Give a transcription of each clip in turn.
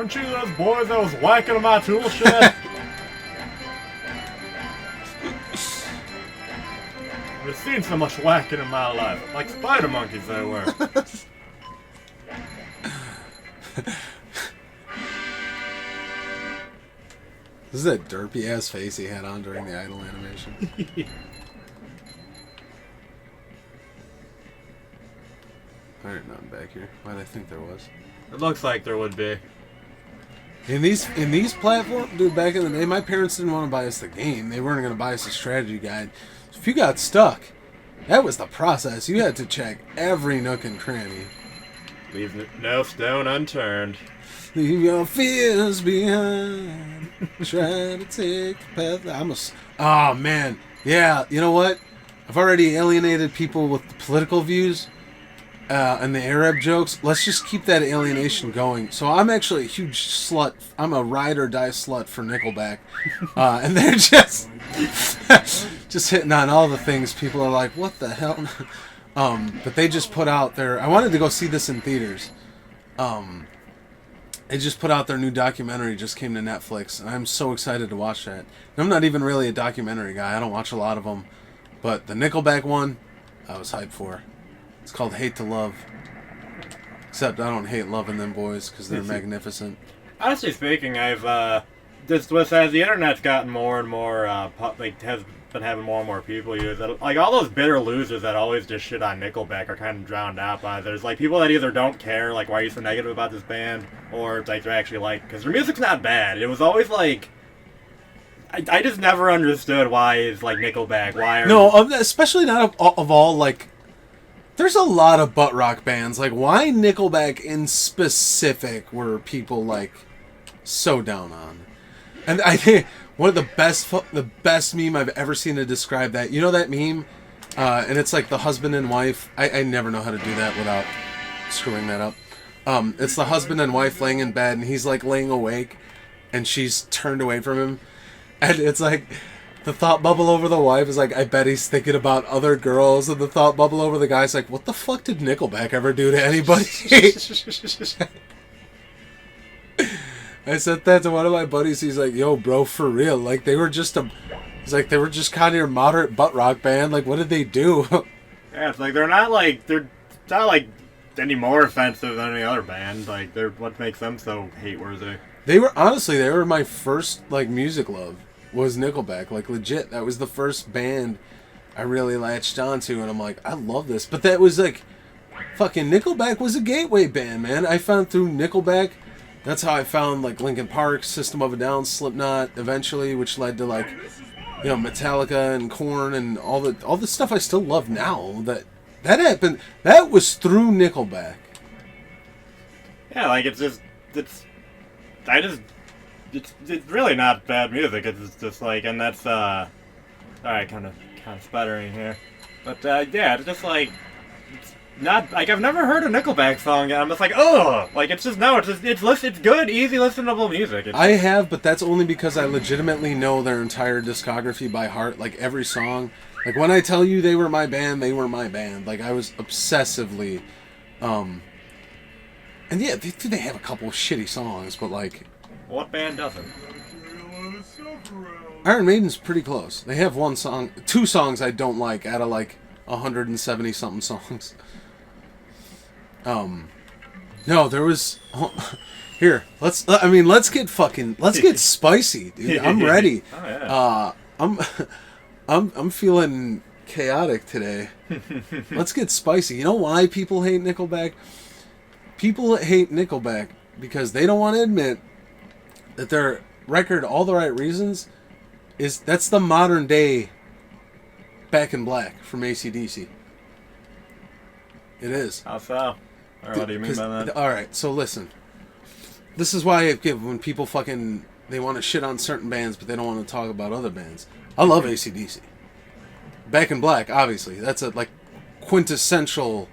Weren't you those boys that was whacking on my tool shed? I've seen so much whacking in my life. Like spider monkeys they were. This is that derpy ass face he had on during the idle animation. Alright, nothing back here. Why'd I think there was? It looks like there would be. In these platforms, dude, back in the day, my parents didn't want to buy us the game. They weren't going to buy us a strategy guide. So if you got stuck, that was the process. You had to check every nook and cranny. Leave no stone unturned. Leave your fears behind. Try to take the path. Oh, man. Yeah, you know what? I've already alienated people with the political views and the Arab jokes. Let's just keep that alienation going. So I'm actually a huge slut. I'm a ride or die slut for Nickelback. And they're just hitting on all the things people are like, what the hell? But they just put out their... I wanted to go see this in theaters. They just put out their new documentary, just came to Netflix, and I'm so excited to watch that. And I'm not even really a documentary guy. I don't watch a lot of them. But the Nickelback one, I was hyped for. It's called Hate to Love. Except I don't hate loving them boys, because they're magnificent. Honestly speaking, I've, just as the internet's gotten more and more, has been having more and more people use it, like, all those bitter losers that always just shit on Nickelback are kind of drowned out by it. There's, like, people that either don't care, like, why are you so negative about this band, or, like, they're actually like, because their music's not bad. It was always, like, I just never understood why it's, like, Nickelback, why are... No, especially not of all, like, there's a lot of butt rock bands, like, why Nickelback in specific were people, like, so down on? And I think one of the best meme I've ever seen to describe that. You know that meme? And it's like the husband and wife. I never know how to do that without screwing that up. It's the husband and wife laying in bed, and he's like laying awake, and she's turned away from him. And it's like the thought bubble over the wife is like, I bet he's thinking about other girls. And the thought bubble over the guy's like, what the fuck did Nickelback ever do to anybody? I said that to one of my buddies. He's like, yo, bro, for real. Like, they were just he's like, they were just kind of your moderate butt rock band. Like, what did they do? Yeah, it's like, they're not like any more offensive than any other band. Like, they're what makes them so hate-worthy. They were my first, like, music love was Nickelback. Like, legit. That was the first band I really latched onto. And I'm like, I love this. But that was, like, fucking Nickelback was a gateway band, man. I found through Nickelback... That's how I found, like, Linkin Park, System of a Down, Slipknot, eventually, which led to, like, you know, Metallica and Korn and all the stuff I still love now. That happened. That was through Nickelback. Yeah, like, it's really not bad music. It's just like, and that's, alright, kind of sputtering here. But, yeah, it's just like, not like I've never heard a Nickelback song and I'm just like, oh, like it's good, easy listenable music. I have, but that's only because I legitimately know their entire discography by heart, like every song. Like when I tell you they were my band, they were my band. Like I was obsessively, and yeah, they have a couple of shitty songs, but like, what band doesn't? Iron Maiden's pretty close. They have two songs I don't like out of like 170 something songs. No, there was... Here, let's get spicy, dude. I'm ready. Oh, yeah. I'm feeling chaotic today. Let's get spicy. You know why people hate Nickelback? People hate Nickelback because they don't want to admit that their record, All the Right Reasons, that's the modern day Back in Black from AC/DC. It is. How so? Or what do you mean by that? Alright, so listen. This is why when people they want to shit on certain bands, but they don't want to talk about other bands. I love AC/DC. Back in Black, obviously. That's a, like, quintessential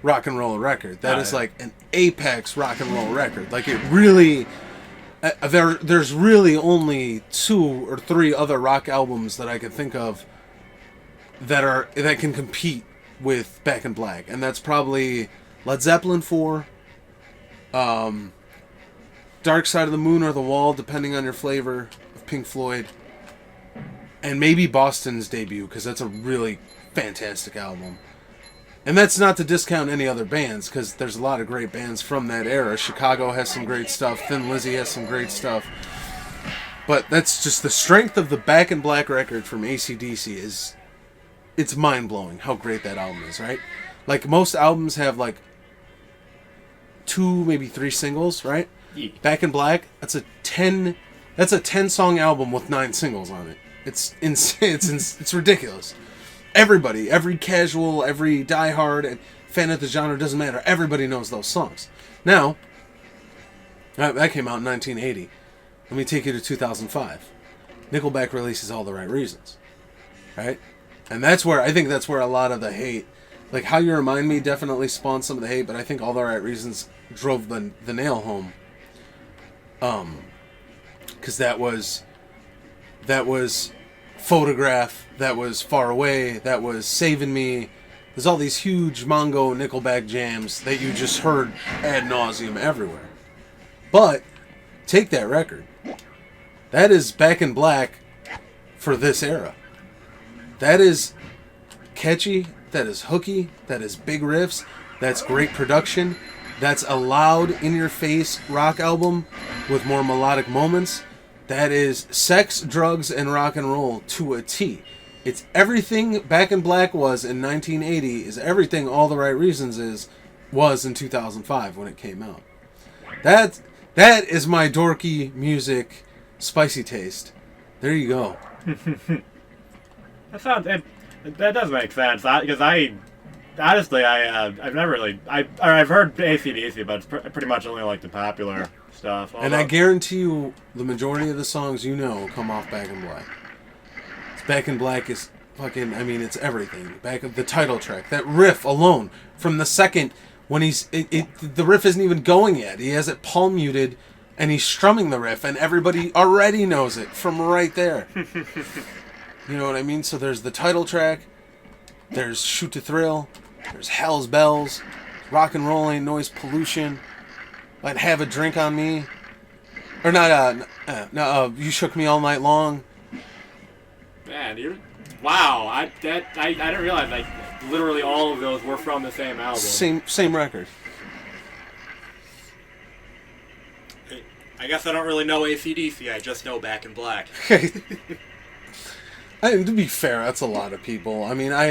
rock and roll record. That is, like, an apex rock and roll record. Like, it really... there's really only 2 or 3 other rock albums that I could think of that can compete with Back in Black, and that's probably Led Zeppelin 4, Dark Side of the Moon or The Wall, depending on your flavor of Pink Floyd. And maybe Boston's debut, because that's a really fantastic album. And that's not to discount any other bands, because there's a lot of great bands from that era. Chicago has some great stuff. Thin Lizzy has some great stuff. But that's just the strength of the Back in Black record from AC/DC is... It's mind-blowing how great that album is, right? Like, most albums have, like, 2, maybe 3 singles, right? Yeah. Back in Black, that's a 10-song album with 9 singles on it. It's insane. It's ridiculous. Everybody, every casual, every diehard, and fan of the genre, doesn't matter. Everybody knows those songs. Now, that came out in 1980. Let me take you to 2005. Nickelback releases All the Right Reasons, right? And I think that's where a lot of the hate, like How You Remind Me definitely spawned some of the hate, but I think All the Right Reasons drove the nail home. Because that was Photograph, that was Far Away, that was Saving Me. There's all these huge Mongo Nickelback jams that you just heard ad nauseum everywhere. But take that record. That is Back in Black for this era. That is catchy, that is hooky, that is big riffs, that's great production, that's a loud, in-your-face rock album with more melodic moments. That is sex, drugs, and rock and roll to a T. It's everything Back in Black was in 1980 is everything All the Right Reasons was in 2005 when it came out. That is my dorky music spicy taste. There you go. That does make sense. Because I've never really I've heard AC/DC, but it's pretty much only like the popular stuff. And I guarantee you, the majority of the songs come off Back in Black. Back in Black is fucking. I mean, it's everything. The title track, that riff alone from the second when the riff isn't even going yet. He has it palm muted, and he's strumming the riff, and everybody already knows it from right there. You know what I mean? So there's the title track, there's Shoot to Thrill, there's Hell's Bells, Rock and Roll Ain't Noise Pollution, I'd Have a Drink on Me, or not, You Shook Me All Night Long. Man, wow, I didn't realize like literally all of those were from the same album. Same record. I guess I don't really know AC/DC, I just know Back in Black. To be fair, that's a lot of people. I mean, I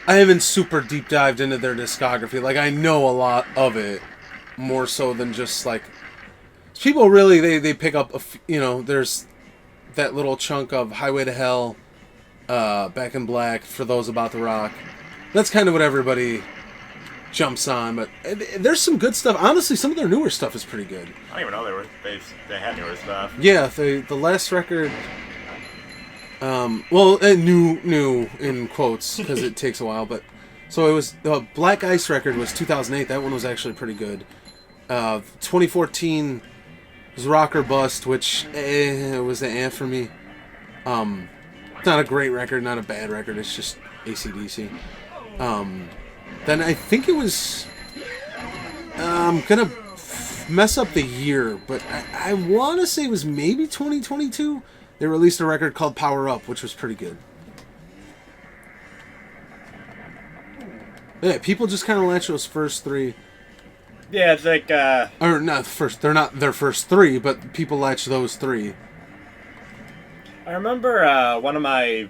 haven't super deep dived into their discography. Like, I know a lot of it, more so than just, like... People really, they pick up, there's that little chunk of Highway to Hell, Back in Black, For Those About to Rock. That's kind of what everybody jumps on, but there's some good stuff. Honestly, some of their newer stuff is pretty good. I don't even know they had newer stuff. Yeah, the last record... new in quotes, because it takes a while, but... So it was... The Black Ice record was 2008. That one was actually pretty good. 2014 was Rock or Bust, which was an ant for me. Not a great record, not a bad record. It's just AC/DC. Then I think it was... I'm going to mess up the year, but I want to say it was maybe 2022. They released a record called Power Up, which was pretty good. Yeah, people just kind of latch those first 3. Yeah, it's like... Or not first, they're not their first 3, but people latch those 3. I remember one of my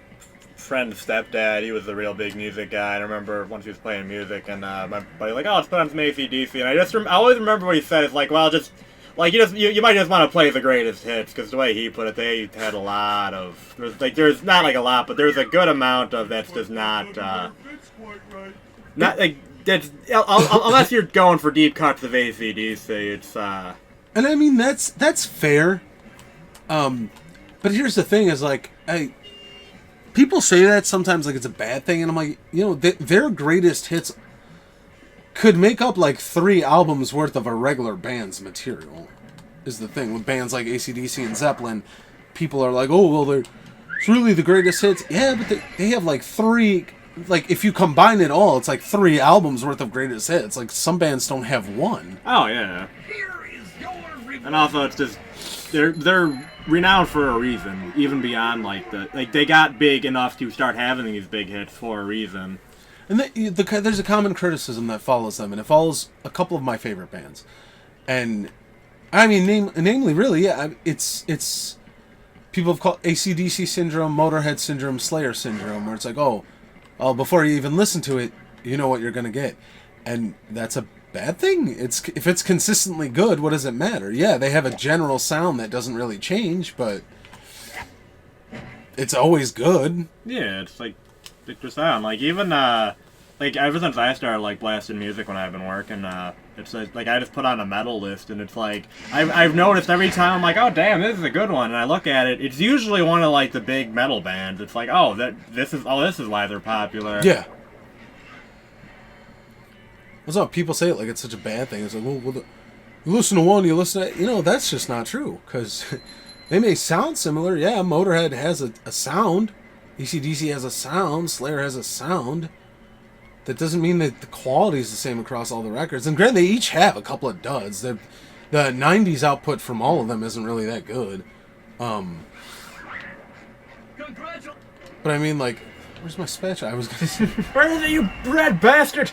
friend's stepdad, he was a real big music guy, and I remember once he was playing music, and my buddy was like, oh, let's put on some AC/DC, and I always remember what he said, it's like, well, just, like, you might just want to play the greatest hits, because the way he put it, they had a lot of, there's not like a lot, but there's a good amount of that's just not like, that's, unless you're going for deep cuts of AC/DC, it's, And I mean, that's fair, but here's the thing, is like, people say that sometimes like it's a bad thing, and I'm like, their greatest hits could make up like 3 albums worth of a regular band's material, is the thing. With bands like AC/DC and Zeppelin, people are like, oh, well, it's really the greatest hits. Yeah, but they have like 3 like if you combine it all, it's like 3 albums worth of greatest hits. Like some bands don't have one. Oh yeah. And also, it's just they're renowned for a reason, even beyond like they got big enough to start having these big hits for a reason. And there's a common criticism that follows them, and it follows a couple of my favorite bands. And I mean, namely, really, yeah, it's people have called AC/DC syndrome, Motorhead syndrome, Slayer syndrome, where it's like, oh, before you even listen to it, you know what you're gonna get, and that's a bad thing. If it's consistently good, what does it matter? Yeah, they have a general sound that doesn't really change, but it's always good. Yeah, it's like the sound. Like even like ever since I started like blasting music when I've been working, it's like I just put on a metal list, and it's like I've noticed every time I'm like, oh damn, this is a good one, and I look at it, it's usually one of like the big metal bands. It's like, oh, this is why they're popular. Yeah. What's up? People say it like it's such a bad thing. It's like, well, you listen to one, you listen to... that's just not true. Because they may sound similar. Yeah, Motorhead has a sound. AC/DC has a sound. Slayer has a sound. That doesn't mean that the quality is the same across all the records. And granted, they each have a couple of duds. The 90s output from all of them isn't really that good. But I mean, like... Where's my spatula? I was going to say... Where is it, you red bastard?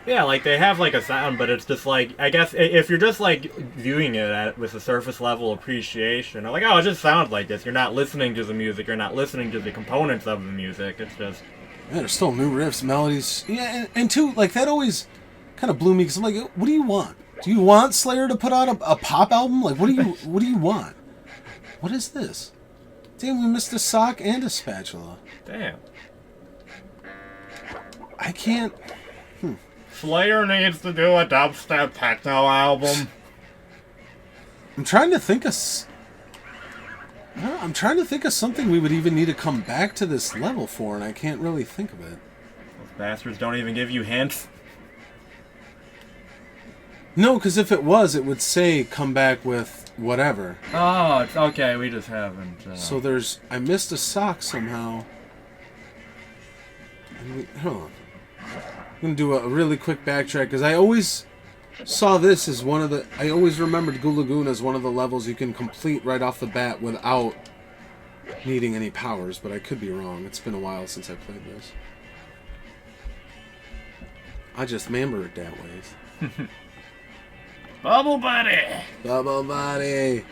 Yeah, like, they have, like, a sound, but it's just, like, I guess, if you're just, like, viewing it with a surface-level appreciation, like, oh, it just sounds like this. You're not listening to the music. You're not listening to the components of the music. It's just... Yeah, there's still new riffs, melodies. Yeah, and too, like, that always kind of blew me, because I'm like, what do you want? Do you want Slayer to put out a pop album? Like, what do you want? What is this? Damn, we missed a sock and a spatula. Damn. I can't... Slayer needs to do a dubstep techno album. I'm trying to think of something we would even need to come back to this level for, and I can't really think of it. Those bastards don't even give you hints. No, because if it was, it would say come back with whatever. Oh, it's okay. We just haven't. So there's... I missed a sock somehow. Hold on. I'm going to do a really quick backtrack, because I always saw this as one of the... I always remembered Goo Lagoon as one of the levels you can complete right off the bat without needing any powers, but I could be wrong. It's been a while since I played this. I just remember it that way. Bubble Buddy! Bubble Buddy!